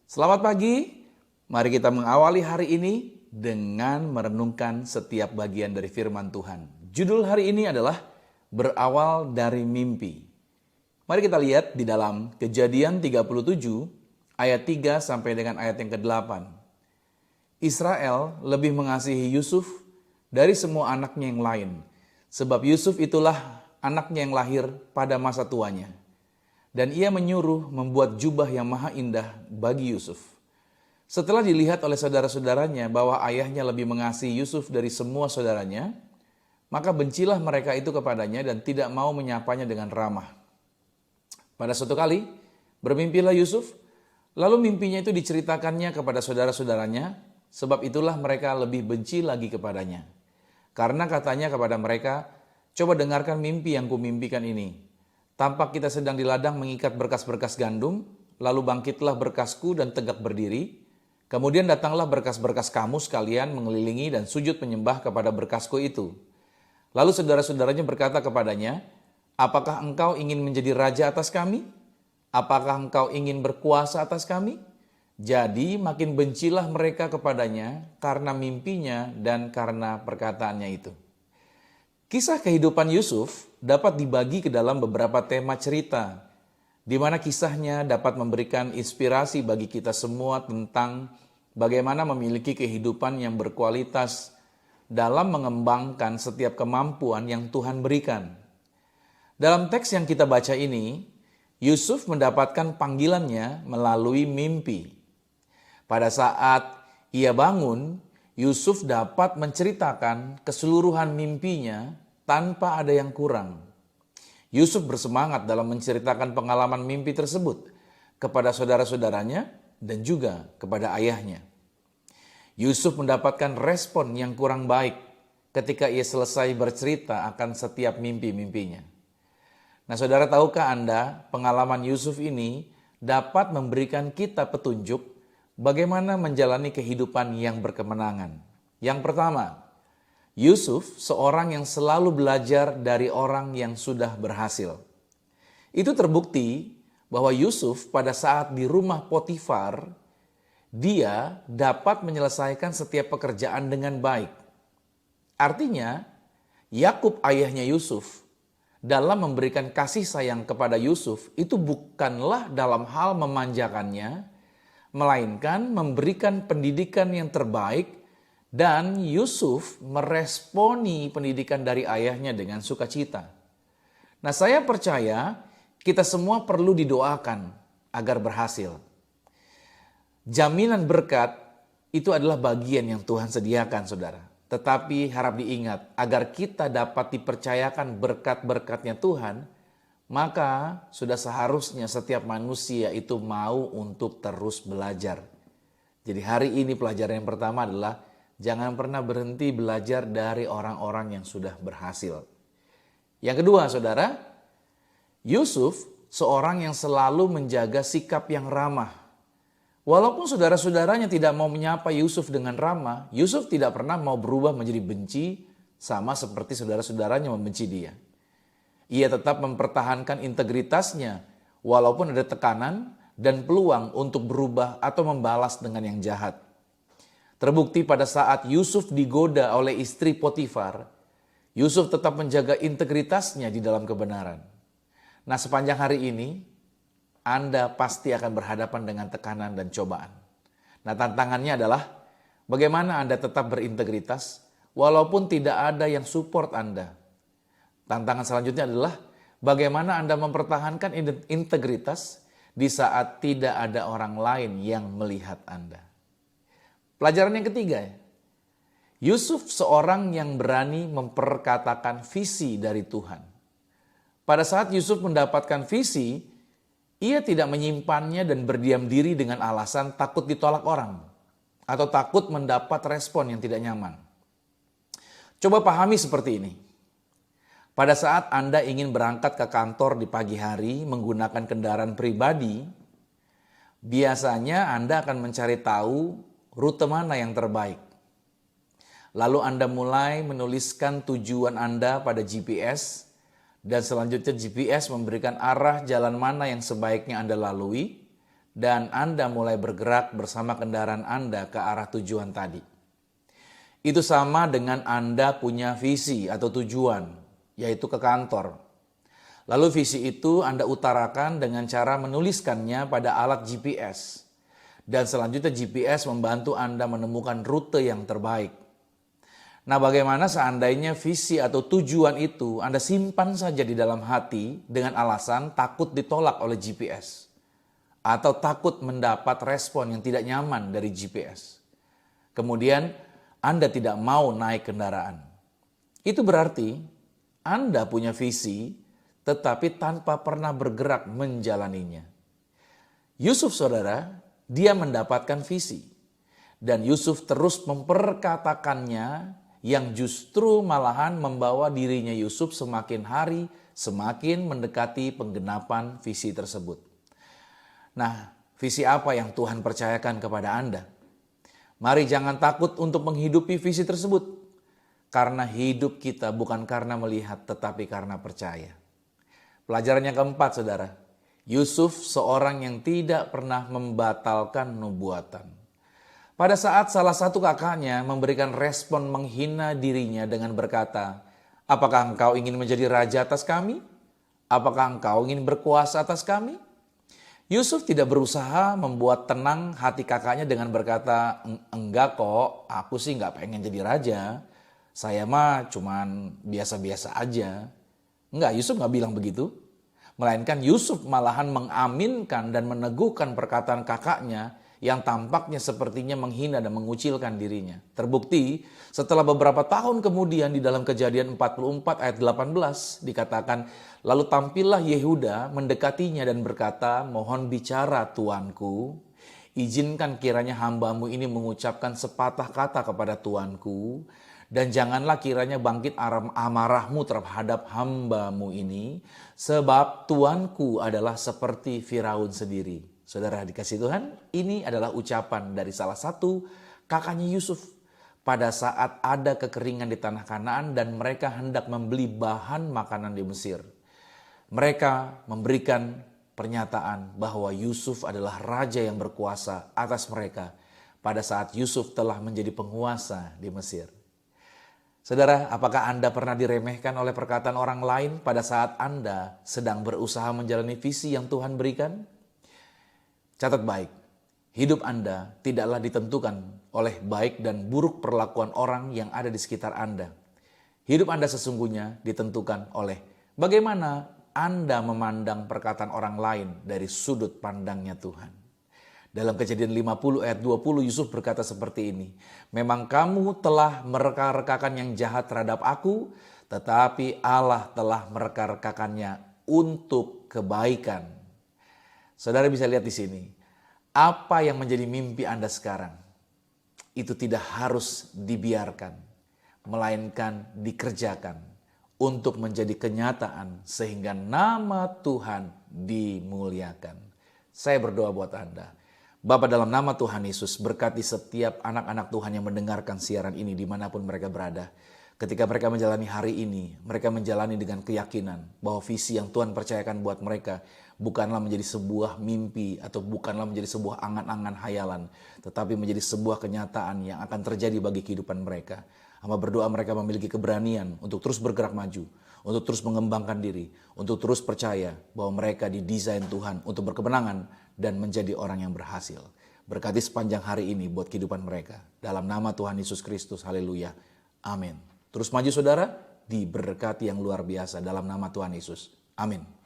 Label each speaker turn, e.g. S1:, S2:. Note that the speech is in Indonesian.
S1: Selamat pagi, mari kita mengawali hari ini dengan merenungkan setiap bagian dari firman Tuhan. Judul hari ini adalah Berawal dari Mimpi. Mari kita lihat di dalam Kejadian 37 ayat 3 sampai dengan ayat yang ke-8. Israel lebih mengasihi Yusuf dari semua anaknya yang lain, sebab Yusuf itulah anaknya yang lahir pada masa tuanya. Dan ia menyuruh membuat jubah yang maha indah bagi Yusuf. Setelah dilihat oleh saudara-saudaranya bahwa ayahnya lebih mengasihi Yusuf dari semua saudaranya, maka bencilah mereka itu kepadanya dan tidak mau menyapanya dengan ramah. Pada suatu kali, bermimpilah Yusuf, lalu mimpinya itu diceritakannya kepada saudara-saudaranya, sebab itulah mereka lebih benci lagi kepadanya. Karena katanya kepada mereka, coba dengarkan mimpi yang kumimpikan ini. Tampak kita sedang di ladang mengikat berkas-berkas gandum, lalu bangkitlah berkasku dan tegak berdiri. Kemudian datanglah berkas-berkas kamu sekalian mengelilingi dan sujud menyembah kepada berkasku itu. Lalu saudara-saudaranya berkata kepadanya, apakah engkau ingin menjadi raja atas kami? Apakah engkau ingin berkuasa atas kami? Jadi makin bencilah mereka kepadanya karena mimpinya dan karena perkataannya itu. Kisah kehidupan Yusuf dapat dibagi ke dalam beberapa tema cerita, di mana kisahnya dapat memberikan inspirasi bagi kita semua tentang bagaimana memiliki kehidupan yang berkualitas dalam mengembangkan setiap kemampuan yang Tuhan berikan. Dalam teks yang kita baca ini, Yusuf mendapatkan panggilannya melalui mimpi. Pada saat ia bangun, Yusuf dapat menceritakan keseluruhan mimpinya tanpa ada yang kurang. Yusuf bersemangat dalam menceritakan pengalaman mimpi tersebut kepada saudara-saudaranya dan juga kepada ayahnya. Yusuf mendapatkan respon yang kurang baik ketika ia selesai bercerita akan setiap mimpi-mimpinya. Nah, saudara, tahukah Anda pengalaman Yusuf ini dapat memberikan kita petunjuk bagaimana menjalani kehidupan yang berkemenangan. Yang pertama, Yusuf seorang yang selalu belajar dari orang yang sudah berhasil. Itu terbukti bahwa Yusuf pada saat di rumah Potifar, dia dapat menyelesaikan setiap pekerjaan dengan baik. Artinya, Yakub ayahnya Yusuf dalam memberikan kasih sayang kepada Yusuf itu bukanlah dalam hal memanjakannya, melainkan memberikan pendidikan yang terbaik, dan Yusuf meresponi pendidikan dari ayahnya dengan sukacita. Nah, saya percaya kita semua perlu didoakan agar berhasil. Jaminan berkat itu adalah bagian yang Tuhan sediakan, saudara. Tetapi harap diingat, agar kita dapat dipercayakan berkat-berkatnya Tuhan, maka sudah seharusnya setiap manusia itu mau untuk terus belajar. Jadi hari ini pelajaran yang pertama adalah jangan pernah berhenti belajar dari orang-orang yang sudah berhasil. Yang kedua, saudara, Yusuf seorang yang selalu menjaga sikap yang ramah. Walaupun saudara-saudaranya tidak mau menyapa Yusuf dengan ramah, Yusuf tidak pernah mau berubah menjadi benci sama seperti saudara-saudaranya membenci dia. Ia tetap mempertahankan integritasnya walaupun ada tekanan dan peluang untuk berubah atau membalas dengan yang jahat. Terbukti pada saat Yusuf digoda oleh istri Potifar, Yusuf tetap menjaga integritasnya di dalam kebenaran. Nah, sepanjang hari ini, Anda pasti akan berhadapan dengan tekanan dan cobaan. Nah, tantangannya adalah bagaimana Anda tetap berintegritas walaupun tidak ada yang support Anda. Tantangan selanjutnya adalah bagaimana Anda mempertahankan integritas di saat tidak ada orang lain yang melihat Anda. Pelajaran yang ketiga, Yusuf seorang yang berani memperkatakan visi dari Tuhan. Pada saat Yusuf mendapatkan visi, ia tidak menyimpannya dan berdiam diri dengan alasan takut ditolak orang atau takut mendapat respon yang tidak nyaman. Coba pahami seperti ini. Pada saat Anda ingin berangkat ke kantor di pagi hari menggunakan kendaraan pribadi, biasanya Anda akan mencari tahu rute mana yang terbaik. Lalu Anda mulai menuliskan tujuan Anda pada GPS dan selanjutnya GPS memberikan arah jalan mana yang sebaiknya Anda lalui dan Anda mulai bergerak bersama kendaraan Anda ke arah tujuan tadi. Itu sama dengan Anda punya visi atau tujuan, yaitu ke kantor. Lalu visi itu Anda utarakan dengan cara menuliskannya pada alat GPS. Dan selanjutnya GPS membantu Anda menemukan rute yang terbaik. Nah, bagaimana seandainya visi atau tujuan itu Anda simpan saja di dalam hati dengan alasan takut ditolak oleh GPS? Atau takut mendapat respon yang tidak nyaman dari GPS. Kemudian Anda tidak mau naik kendaraan. Itu berarti Anda punya visi tetapi tanpa pernah bergerak menjalaninya. Yusuf saudara, dia mendapatkan visi. Dan Yusuf terus memperkatakannya yang justru malahan membawa dirinya Yusuf semakin hari semakin mendekati penggenapan visi tersebut. Nah, visi apa yang Tuhan percayakan kepada Anda? Mari jangan takut untuk menghidupi visi tersebut. Karena hidup kita bukan karena melihat tetapi karena percaya. Pelajaran yang keempat saudara. Yusuf seorang yang tidak pernah membatalkan nubuatan. Pada saat salah satu kakaknya memberikan respon menghina dirinya dengan berkata, "Apakah engkau ingin menjadi raja atas kami? Apakah engkau ingin berkuasa atas kami?" Yusuf tidak berusaha membuat tenang hati kakaknya dengan berkata, "Enggak kok, aku sih nggak pengen jadi raja. Saya mah cuman biasa-biasa aja." Enggak, Yusuf nggak bilang begitu. Melainkan Yusuf malahan mengaminkan dan meneguhkan perkataan kakaknya yang tampaknya sepertinya menghina dan mengucilkan dirinya. Terbukti setelah beberapa tahun kemudian di dalam Kejadian 44 ayat 18 dikatakan, "Lalu tampillah Yehuda mendekatinya dan berkata, 'Mohon bicara tuanku, izinkan kiranya hambamu ini mengucapkan sepatah kata kepada tuanku, dan janganlah kiranya bangkit amarahmu terhadap hambamu ini, sebab tuanku adalah seperti Firaun sendiri.'" Saudara dikasih Tuhan, ini adalah ucapan dari salah satu kakaknya Yusuf pada saat ada kekeringan di tanah Kanaan dan mereka hendak membeli bahan makanan di Mesir. Mereka memberikan pernyataan bahwa Yusuf adalah raja yang berkuasa atas mereka pada saat Yusuf telah menjadi penguasa di Mesir. Saudara, apakah Anda pernah diremehkan oleh perkataan orang lain pada saat Anda sedang berusaha menjalani visi yang Tuhan berikan? Catat baik, hidup Anda tidaklah ditentukan oleh baik dan buruk perlakuan orang yang ada di sekitar Anda. Hidup Anda sesungguhnya ditentukan oleh bagaimana Anda memandang perkataan orang lain dari sudut pandangnya Tuhan. Dalam Kejadian 50 ayat 20 Yusuf berkata seperti ini, "Memang kamu telah mereka-rekakan yang jahat terhadap aku, tetapi Allah telah mereka-rekakannya untuk kebaikan." Saudara bisa lihat di sini, apa yang menjadi mimpi Anda sekarang, itu tidak harus dibiarkan, melainkan dikerjakan untuk menjadi kenyataan sehingga nama Tuhan dimuliakan. Saya berdoa buat Anda. Bapa, dalam nama Tuhan Yesus, berkati setiap anak-anak Tuhan yang mendengarkan siaran ini dimanapun mereka berada. Ketika mereka menjalani hari ini, mereka menjalani dengan keyakinan bahwa visi yang Tuhan percayakan buat mereka bukanlah menjadi sebuah mimpi atau bukanlah menjadi sebuah angan-angan hayalan, tetapi menjadi sebuah kenyataan yang akan terjadi bagi kehidupan mereka. Hamba berdoa mereka memiliki keberanian untuk terus bergerak maju, untuk terus mengembangkan diri, untuk terus percaya bahwa mereka didesain Tuhan untuk berkemenangan dan menjadi orang yang berhasil. Berkati sepanjang hari ini buat kehidupan mereka. Dalam nama Tuhan Yesus Kristus, haleluya, amin. Terus maju saudara, diberkati yang luar biasa dalam nama Tuhan Yesus. Amin.